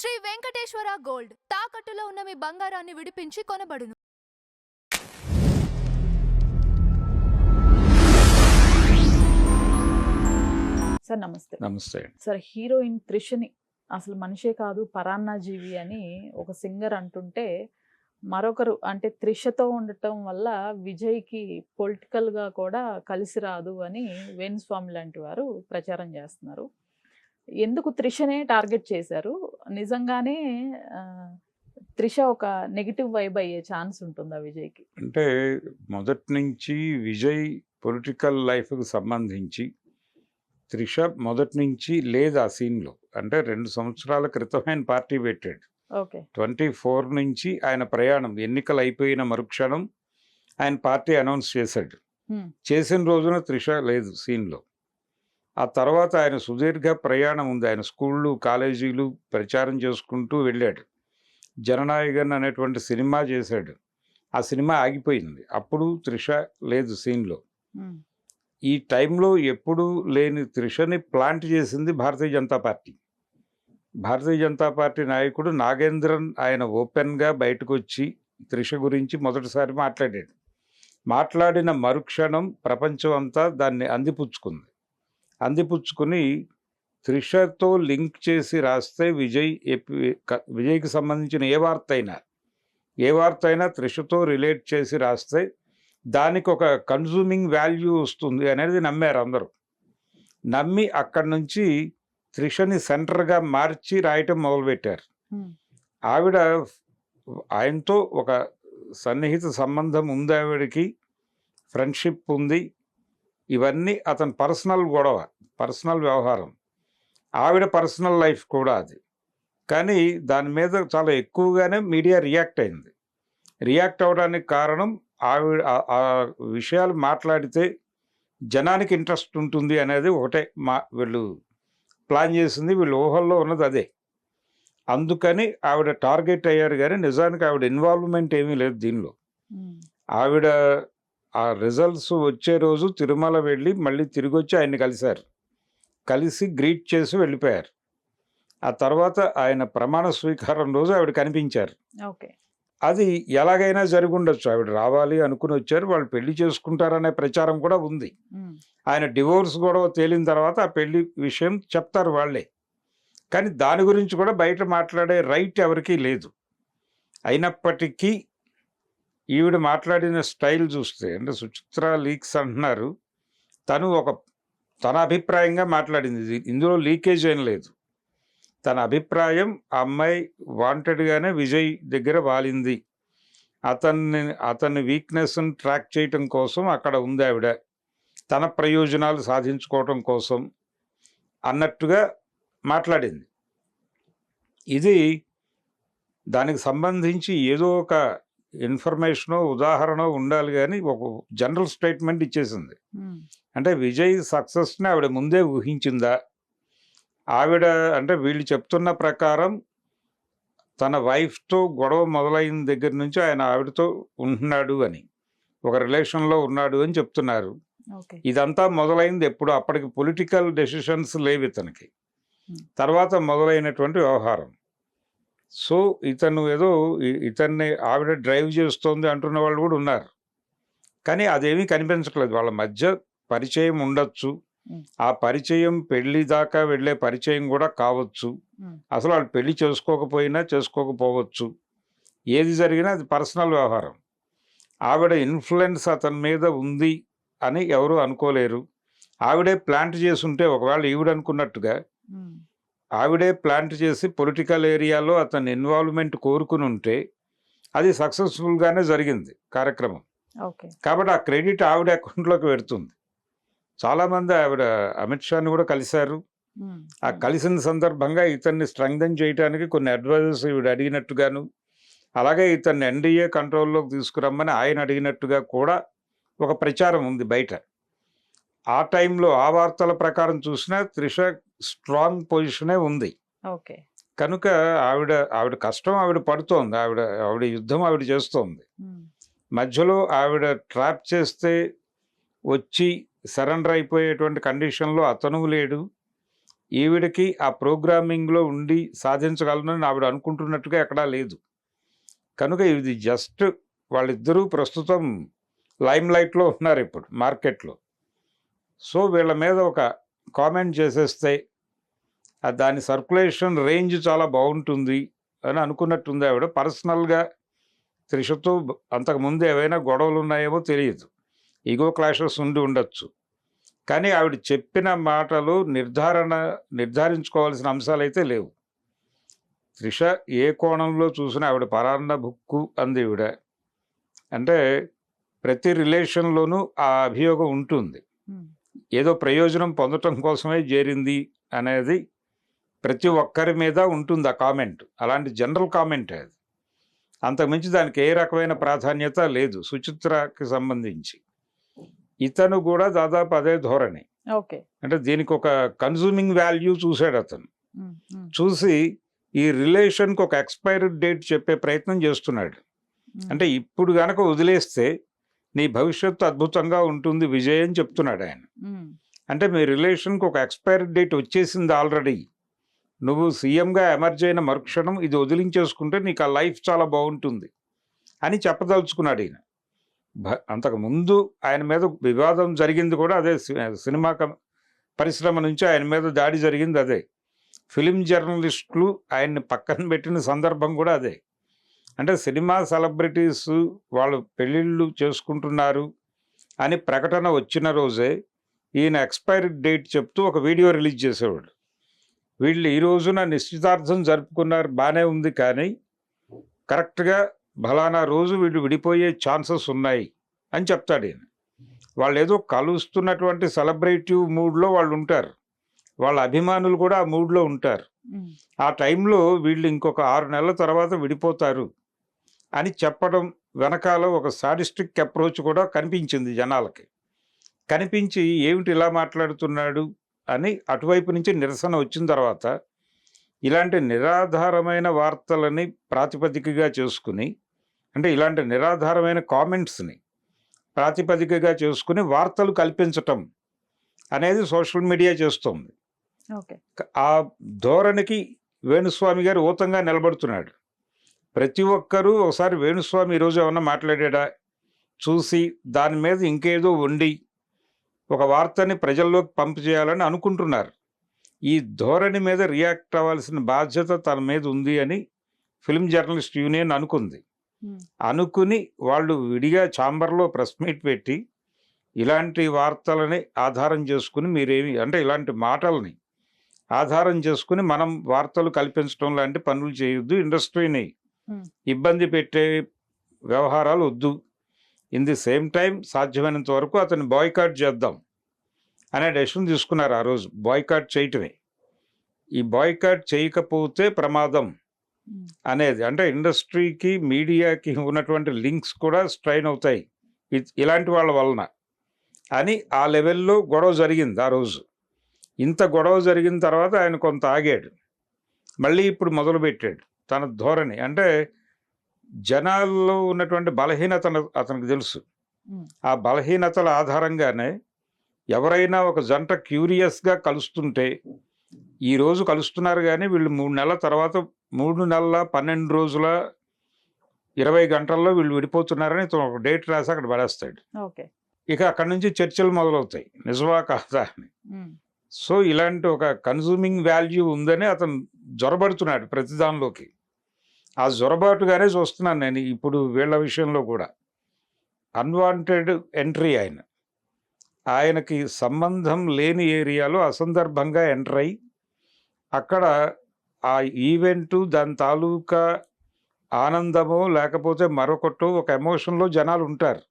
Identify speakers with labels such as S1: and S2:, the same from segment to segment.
S1: Shri Venkateswara gold తాకట్టులో ఉన్న మీ బంగారాన్ని విడిపించి కొనబడును.
S2: సార్ నమస్తే.
S3: నమస్తే.
S2: సార్ హీరోయిన్ త్రిషని అసలు మనిషే కాదు పరాన్న జీవి అని ఒక సింగర్ అంటుంటే మరొకరు అంటే త్రిషతో ఉండటం వల్ల విజయ్కి పొలిటికల్గా కూడా కలిసి రాదు అని వేణుస్వామి లాంటి వారు ప్రచారం చేస్తున్నారు. ఎందుకు త్రిషనే టార్గెట్ చేశారు? నిజంగానే త్రిష ఒక నెగిటివ్ వైబ్ అయ్యే ఛాన్స్ ఉంటుందా విజయ్కి?
S3: అంటే మొదటి నుంచి విజయ్ పొలిటికల్ లైఫ్కి సంబంధించి త్రిష మొదటి నుంచి లేదు ఆ సీన్లో. అంటే 2 సంవత్సరాల క్రితం ఆయన పార్టీ పెట్టాడు.
S2: ఓకే.
S3: 24 నుంచి ఆయన ప్రయాణం ఎన్నికలు అయిపోయిన మరుక్షణం ఆయన పార్టీ అనౌన్స్ చేశాడు. చేసిన రోజున త్రిష లేదు సీన్లో. ఆ తర్వాత ఆయన సుదీర్ఘ ప్రయాణం ఉంది. ఆయన స్కూళ్ళు కాలేజీలు ప్రచారం చేసుకుంటూ వెళ్ళాడు. జననాయకన్ అనేటువంటి సినిమా చేశాడు. ఆ సినిమా ఆగిపోయింది. అప్పుడు త్రిష లేదు సీన్లో. ఈ టైంలో ఎప్పుడు లేని త్రిషని ప్లాంట్ చేసింది భారతీయ జనతా పార్టీ. భారతీయ జనతా పార్టీ నాయకుడు నాగేంద్రన్ ఆయన ఓపెన్గా బయటకు వచ్చి త్రిష గురించి మొదటిసారి మాట్లాడాడు. మాట్లాడిన మరుక్షణం ప్రపంచం అంతా దాన్ని అందిపుచ్చుకుని త్రిషతో లింక్ చేసి రాస్తే విజయ్కి సంబంధించిన ఏ వార్త అయినా త్రిషతో రిలేట్ చేసి రాస్తే దానికి ఒక కన్జ్యూమింగ్ వాల్యూ వస్తుంది అనేది నమ్మారు అందరూ. నమ్మి అక్కడి నుంచి త్రిషని సెంటర్గా మార్చి రాయటం మొదలుపెట్టారు. ఆవిడ ఆయనతో ఒక సన్నిహిత సంబంధం ఉంది, ఆవిడకి ఫ్రెండ్షిప్ ఉంది. ఇవన్నీ అతని పర్సనల్ వ్యవహారం, ఆవిడ పర్సనల్ లైఫ్ కూడా అది. కానీ దాని మీద చాలా ఎక్కువగానే మీడియా రియాక్ట్ అవడానికి కారణం ఆవిడ ఆ విషయాలు మాట్లాడితే జనానికి ఇంట్రెస్ట్ ఉంటుంది అనేది ఒకటే. వీళ్ళు ప్లాన్ చేసింది, వీళ్ళు ఊహల్లో ఉన్నది అదే. అందుకని ఆవిడ టార్గెట్ అయ్యారు. కానీ నిజానికి ఆవిడ ఇన్వాల్వ్మెంట్ ఏమీ లేదు దీనిలో. ఆవిడ ఆ రిజల్ట్స్ వచ్చే రోజు తిరుమల వెళ్ళి మళ్ళీ తిరిగి వచ్చి ఆయన్ని కలిసి గ్రీట్ చేసి వెళ్ళిపోయారు. ఆ తర్వాత ఆయన ప్రమాణ స్వీకారం రోజు ఆవిడ కనిపించారు. అది ఎలాగైనా జరిగి ఉండొచ్చు. ఆవిడ రావాలి అనుకుని వచ్చారు, వాళ్ళు పెళ్లి చేసుకుంటారనే ప్రచారం కూడా ఉంది. ఆయన డివోర్స్ గొడవ తేలిన తర్వాత ఆ పెళ్లి విషయం చెప్తారు వాళ్ళే. కానీ దాని గురించి కూడా బయట మాట్లాడే రైట్ ఎవరికీ లేదు. అయినప్పటికీ ఈవిడ మాట్లాడిన స్టైల్ చూస్తే, అంటే సుచిత్ర లీక్స్ అంటున్నారు, తన అభిప్రాయంగా మాట్లాడింది. ఇందులో లీకేజ్ ఏం లేదు. తన అభిప్రాయం, ఆ అమ్మాయి వాంటెడ్గానే విజయ్ దగ్గర వాలింది, అతని వీక్నెస్ని ట్రాక్ చేయటం కోసం అక్కడ ఉంది ఆవిడ, తన ప్రయోజనాలు సాధించుకోవటం కోసం అన్నట్టుగా మాట్లాడింది. ఇది దానికి సంబంధించి ఏదో ఒక ఇన్ఫర్మేషనో ఉదాహరణ ఉండాలి, కానీ ఒక జనరల్ స్టేట్మెంట్ ఇచ్చేసింది. అంటే విజయ్ సక్సెస్ని ఆవిడ ముందే ఊహించిందా? ఆవిడ అంటే వీళ్ళు చెప్తున్న ప్రకారం తన వైఫ్తో గొడవ మొదలైన దగ్గర నుంచి ఆయన ఆవిడతో ఉంటున్నాడు అని, ఒక రిలేషన్లో ఉన్నాడు అని చెప్తున్నారు. ఇదంతా మొదలైంది ఎప్పుడు? అప్పటికి పొలిటికల్ డెసిషన్స్ లేవు ఇతనికి. తర్వాత మొదలైనటువంటి వ్యవహారం. సో ఇతన్ని ఆవిడ డ్రైవ్ చేస్తోంది అంటున్న వాళ్ళు కూడా ఉన్నారు. కానీ అదేమీ కనిపించట్లేదు. వాళ్ళ మధ్య పరిచయం ఉండొచ్చు, ఆ పరిచయం పెళ్లి దాకా వెళ్ళే పరిచయం కూడా కావచ్చు, అసలు వాళ్ళు పెళ్లి చేసుకోకపోవచ్చు. ఏది జరిగినా అది పర్సనల్ వ్యవహారం. ఆవిడ ఇన్ఫ్లుయెన్స్ అతని మీద ఉంది అని ఎవరు అనుకోలేరు. ఆవిడే ప్లాంట్ చేసి ఉంటే, ఒకవేళ ఈవిడ అనుకున్నట్టుగా ఆవిడే ప్లాంట్ చేసి పొలిటికల్ ఏరియాలో అతని ఇన్వాల్వ్మెంట్ కోరుకుని ఉంటే అది సక్సెస్ఫుల్గానే జరిగింది కార్యక్రమం. కాబట్టి ఆ క్రెడిట్ ఆవిడ అకౌంట్లోకి పెడుతుంది. చాలామంది ఆవిడ అమిత్ షాని కూడా కలిశారు. ఆ కలిసిన సందర్భంగా ఇతన్ని స్ట్రెంగ్థెన్ చేయడానికి కొన్ని అడ్వైజర్స్ ఈవిడ అడిగినట్టుగాను, అలాగే ఇతన్ని ఎన్డీఏ కంట్రోల్లోకి తీసుకురమ్మని ఆయన అడిగినట్టుగా కూడా ఒక ప్రచారం ఉంది బయట. ఆ టైంలో ఆ వార్తల ప్రకారం చూసినా త్రిష స్ట్రాంగ్ పొజిషనే ఉంది. కనుక ఆవిడ కష్టం ఆవిడ పడుతోంది, ఆవిడ యుద్ధం ఆవిడ చేస్తోంది. మధ్యలో ఆవిడ ట్రాప్ చేస్తే వచ్చి సరెండర్ అయిపోయేటువంటి కండిషన్లో అతను లేడు. ఈవిడకి ఆ ప్రోగ్రామింగ్లో ఉండి సాధించగలనని ఆవిడ అనుకుంటున్నట్టుగా ఎక్కడా లేదు. కనుక ఇది జస్ట్ వాళ్ళిద్దరూ ప్రస్తుతం లైమ్ లైట్లో ఉన్నారు ఇప్పుడు మార్కెట్లో. సో వీళ్ళ మీద ఒక కామెంట్ చేసేస్తే దాని సర్క్యులేషన్ రేంజ్ చాలా బాగుంటుంది అని అనుకున్నట్టుంది ఆవిడ. పర్సనల్గా త్రిషతో అంతకుముందు ఏవైనా గొడవలు ఉన్నాయేమో తెలియదు, ఈగో క్లాషెస్ ఉండి ఉండొచ్చు. కానీ ఆవిడ చెప్పిన మాటలు నిర్ధారించుకోవాల్సిన అంశాలు అయితే లేవు. త్రిష ఏ కోణంలో చూసినా ఆవిడ పరాన్న బుక్కు అంది ఈవిడ. అంటే ప్రతి రిలేషన్లోనూ ఆ అభియోగం ఉంటుంది. ఏదో ప్రయోజనం పొందటం కోసమే చేరింది అనేది ప్రతి ఒక్కరి మీద ఉంటుంది ఆ కామెంట్. అలాంటి జనరల్ కామెంట్ అది. అంతకుమించి దానికి ఏ రకమైన ప్రాధాన్యత లేదు సుచిత్రకి సంబంధించి. ఇతను కూడా దాదాపు అదే ధోరణి.
S2: ఓకే.
S3: అంటే దీనికి ఒక కన్జ్యూమింగ్ వాల్యూ చూశాడు అతను. చూసి ఈ రిలేషన్కి ఒక ఎక్స్పైరీ డేట్ చెప్పే ప్రయత్నం చేస్తున్నాడు. అంటే ఇప్పుడు గనక వదిలేస్తే నీ భవిష్యత్తు అద్భుతంగా ఉంటుంది విజయ్ అని చెప్తున్నాడు ఆయన. అంటే మీ రిలేషన్కి ఒక ఎక్స్పైరీ డేట్ వచ్చేసింది ఆల్రెడీ. నువ్వు సీఎంగా ఎమర్జ్ అయిన మరుక్షణం ఇది వదిలించేసుకుంటే నీకు ఆ లైఫ్ చాలా బాగుంటుంది అని చెప్పదలుచుకున్నాడు ఈయన. అంతకుముందు ఆయన మీద వివాదం జరిగింది కూడా అదే. సినిమా పరిశ్రమ నుంచి ఆయన మీద దాడి జరిగింది అదే. ఫిలిం జర్నలిస్టులు ఆయన్ని పక్కన పెట్టిన సందర్భం కూడా అదే. అంటే సినిమా సెలబ్రిటీస్ వాళ్ళు పెళ్ళిళ్ళు చేసుకుంటున్నారు అని ప్రకటన వచ్చిన రోజే ఈయన ఎక్స్పైరీ డేట్ చెప్తూ ఒక వీడియో రిలీజ్ చేసేవాడు. వీళ్ళు ఈ రోజున నిశ్చితార్థం జరుపుకున్నారు, బాగానే ఉంది, కానీ కరెక్ట్గా ఫలానా రోజు వీళ్ళు విడిపోయే ఛాన్సెస్ ఉన్నాయి అని చెప్తాడు ఈయన. వాళ్ళు ఏదో కలుస్తున్నటువంటి సెలబ్రేటివ్ మూడ్లో వాళ్ళు ఉంటారు, వాళ్ళ అభిమానులు కూడా ఆ మూడ్లో ఉంటారు. ఆ టైంలో వీళ్ళు ఇంకొక 6 నెలల తర్వాత విడిపోతారు అని చెప్పడం వెనకాల ఒక సాడిస్టిక్ అప్రోచ్ కూడా కనిపించింది జనాలకి. కనిపించి ఏమిటి ఇలా మాట్లాడుతున్నాడు అని అటువైపు నుంచి నిరసన వచ్చిన తర్వాత ఇలాంటి నిరాధారమైన వార్తలని ప్రాతిపదికగా చేసుకుని, అంటే ఇలాంటి నిరాధారమైన కామెంట్స్ని ప్రాతిపదికగా చేసుకుని వార్తలు కల్పించటం అనేది సోషల్ మీడియా చేస్తుంది. ఆ ధోరణికి వేణుస్వామి గారు ఊతంగా నిలబడుతున్నాడు. ప్రతి ఒక్కరూ ఒకసారి వేణుస్వామి ఈరోజు ఏమన్నా మాట్లాడా చూసి దాని మీద ఇంకేదో వండి ఒక వార్తని ప్రజల్లోకి పంపు చేయాలని అనుకుంటున్నారు. ఈ ధోరణి మీద రియాక్ట్ అవ్వాల్సిన బాధ్యత తన మీద ఉంది అని ఫిల్మ్ జర్నలిస్ట్ యూనియన్ అనుకుంది. అనుకుని వాళ్ళు విడిగా ఛాంబర్లో ప్రెస్ మీట్ పెట్టి ఇలాంటి వార్తలని ఆధారం చేసుకుని మీరేమి అంటే ఇలాంటి మాటల్ని ఆధారం చేసుకుని మనం వార్తలు కల్పించడం లాంటి పనులు చేయొద్దు, ఇండస్ట్రీని ఇబ్బంది పెట్టే వ్యవహారాలు వద్దు, ఇన్ ది సేమ్ టైం సాధ్యమైనంత వరకు అతన్ని బాయ్కాట్ చేద్దాం అనే డెసిషన్ తీసుకున్నారు. ఆ రోజు బాయ్కాట్ చేయటమే. ఈ బాయ్కాట్ చేయకపోతే ప్రమాదం అనేది, అంటే ఇండస్ట్రీకి మీడియాకి ఉన్నటువంటి లింక్స్ కూడా స్ట్రైన్ అవుతాయి ఇలాంటి వాళ్ళ వలన అని ఆ లెవెల్లో గొడవ జరిగింది ఆ రోజు. ఇంత గొడవ జరిగిన తర్వాత ఆయన కొంత ఆగాడు, మళ్ళీ ఇప్పుడు మొదలుపెట్టాడు తన ధోరణి. అంటే జనాల్లో ఉన్నటువంటి బలహీనత అతనికి తెలుసు. ఆ బలహీనతల ఆధారంగానే ఎవరైనా ఒక జంట క్యూరియస్గా కలుస్తుంటే, ఈరోజు కలుస్తున్నారు కానీ వీళ్ళు 3 నెలల తర్వాత 3 నెలల 12 రోజుల 20 గంటల్లో వీళ్ళు విడిపోతున్నారని ఒక డేట్ రాసి అక్కడ పడేస్తాడు. ఇక అక్కడి నుంచి చర్చలు మొదలవుతాయి, నిజమా కాదా అని. సో ఇలాంటి ఒక కన్జ్యూమింగ్ వాల్యూ ఉందని అతను జొరబడుతున్నాడు ప్రతిదానిలోకి. ఆ జొరబాటుగానే చూస్తున్నాను నేను ఇప్పుడు వీళ్ళ విషయంలో కూడా. అన్వాంటెడ్ ఎంట్రీ ఆయనకి సంబంధం లేని ఏరియాలో అసందర్భంగా ఎంటర్ అయ్యి అక్కడ ఆ ఈవెంటు దాని తాలూకా ఆనందమో లేకపోతే మరొకటో ఒక ఎమోషన్లో జనాలు ఉంటారు.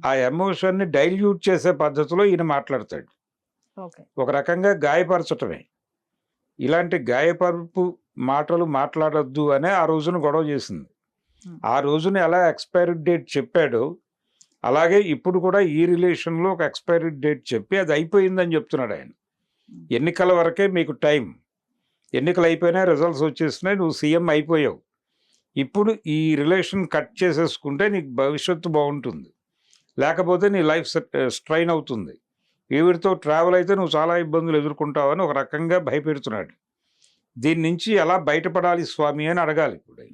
S3: ఆ ఎమోషన్ని డైల్యూట్ చేసే పద్ధతిలో ఈయన మాట్లాడతాడు. ఒక రకంగా గాయపరచటమే. ఇలాంటి గాయపరుపు మాటలు మాట్లాడొద్దు అనే ఆ రోజున గొడవ చేసింది. ఆ రోజున ఎలా ఎక్స్పైరీ డేట్ చెప్పాడో అలాగే ఇప్పుడు కూడా ఈ రిలేషన్లో ఒక ఎక్స్పైరీ డేట్ చెప్పి అది అయిపోయిందని చెప్తున్నాడు ఆయన. ఎన్నికల వరకే మీకు టైం, ఎన్నికలు అయిపోయినా రిజల్ట్స్ వచ్చేసినాయి, నువ్వు సీఎం అయిపోయావు, ఇప్పుడు ఈ రిలేషన్ కట్ చేసేసుకుంటే నీకు భవిష్యత్తు బాగుంటుంది, లేకపోతే నీ లైఫ్ స్ట్రైన్ అవుతుంది, ఈవిడితో ట్రావెల్ అయితే నువ్వు చాలా ఇబ్బందులు ఎదుర్కొంటావని ఒక రకంగా భయపెడుతున్నాడు. దీని నుంచి ఎలా బయటపడాలి స్వామి అని అడగాలి. ఇప్పుడు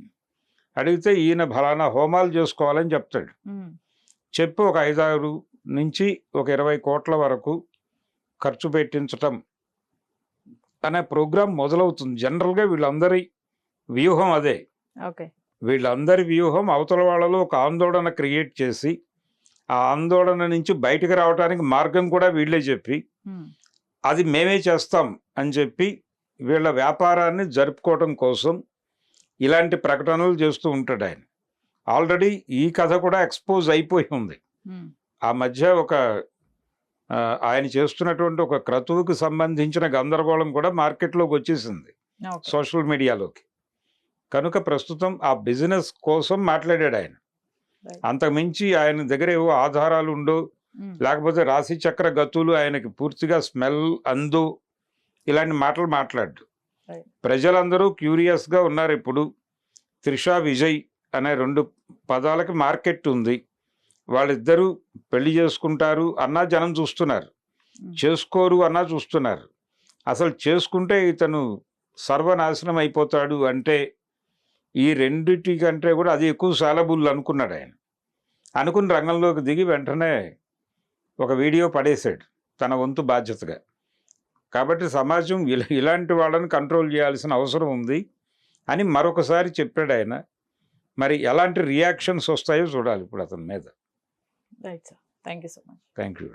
S3: అడిగితే ఈయన ఫలానా హోమాలు చేసుకోవాలని చెప్తాడు. చెప్పి ఒక 5-6 నుంచి ఒక 20 కోట్ల వరకు ఖర్చు పెట్టించటం అనే ప్రోగ్రాం మొదలవుతుంది. జనరల్గా వీళ్ళందరి వ్యూహం అదే.
S2: ఓకే.
S3: వీళ్ళందరి వ్యూహం అవతల వాళ్ళలో ఒక ఆందోళన క్రియేట్ చేసి ఆ ఆందోళన నుంచి బయటకు రావడానికి మార్గం కూడా వీళ్ళే చెప్పి అది మేమే చేస్తాం అని చెప్పి వీళ్ళ వ్యాపారాన్ని జరుపుకోవడం కోసం ఇలాంటి ప్రకటనలు చేస్తూ ఉంటాడు ఆయన. ఆల్రెడీ ఈ కథ కూడా ఎక్స్పోజ్ అయిపోయి ఉంది. ఆ మధ్య ఒక ఆయన చేస్తున్నటువంటి ఒక క్రతువుకు సంబంధించిన గందరగోళం కూడా మార్కెట్లోకి వచ్చేసింది, సోషల్ మీడియాలోకి. కనుక ప్రస్తుతం ఆ బిజినెస్ కోసం మాట్లాడాడు ఆయన. అంతకుమించి ఆయన దగ్గర ఏవో ఆధారాలు ఉండో, లేకపోతే రాశి చక్ర గతులు ఆయనకి పూర్తిగా స్మెల్ అందు, ఇలాంటి మాటలు మాట్లాడు. ప్రజలందరూ క్యూరియస్గా ఉన్నారు. ఇప్పుడు త్రిష విజయ్ అనే 2 పదాలకి మార్కెట్ ఉంది. వాళ్ళిద్దరూ పెళ్లి చేసుకుంటారు అన్నా జనం చూస్తున్నారు, చేసుకోరు అన్నా చూస్తున్నారు. అసలు చేసుకుంటే ఇతను సర్వనాశనం అయిపోతాడు అంటే ఈ రెండిటి కంటే కూడా అది ఎక్కువ సాలబుల్ అనుకున్నాడు ఆయన. అనుకుని రంగంలోకి దిగి వెంటనే ఒక వీడియో పడేశాడు తన వంతు బాధ్యతగా. కాబట్టి సమాజం ఇలాంటి వాళ్ళని కంట్రోల్ చేయాల్సిన అవసరం ఉంది అని మరొకసారి చెప్పాడు ఆయన. మరి ఎలాంటి రియాక్షన్స్ వస్తాయో చూడాలి ఇప్పుడు అతని మీద.
S2: Right sir, thank you so much.
S3: Thank you.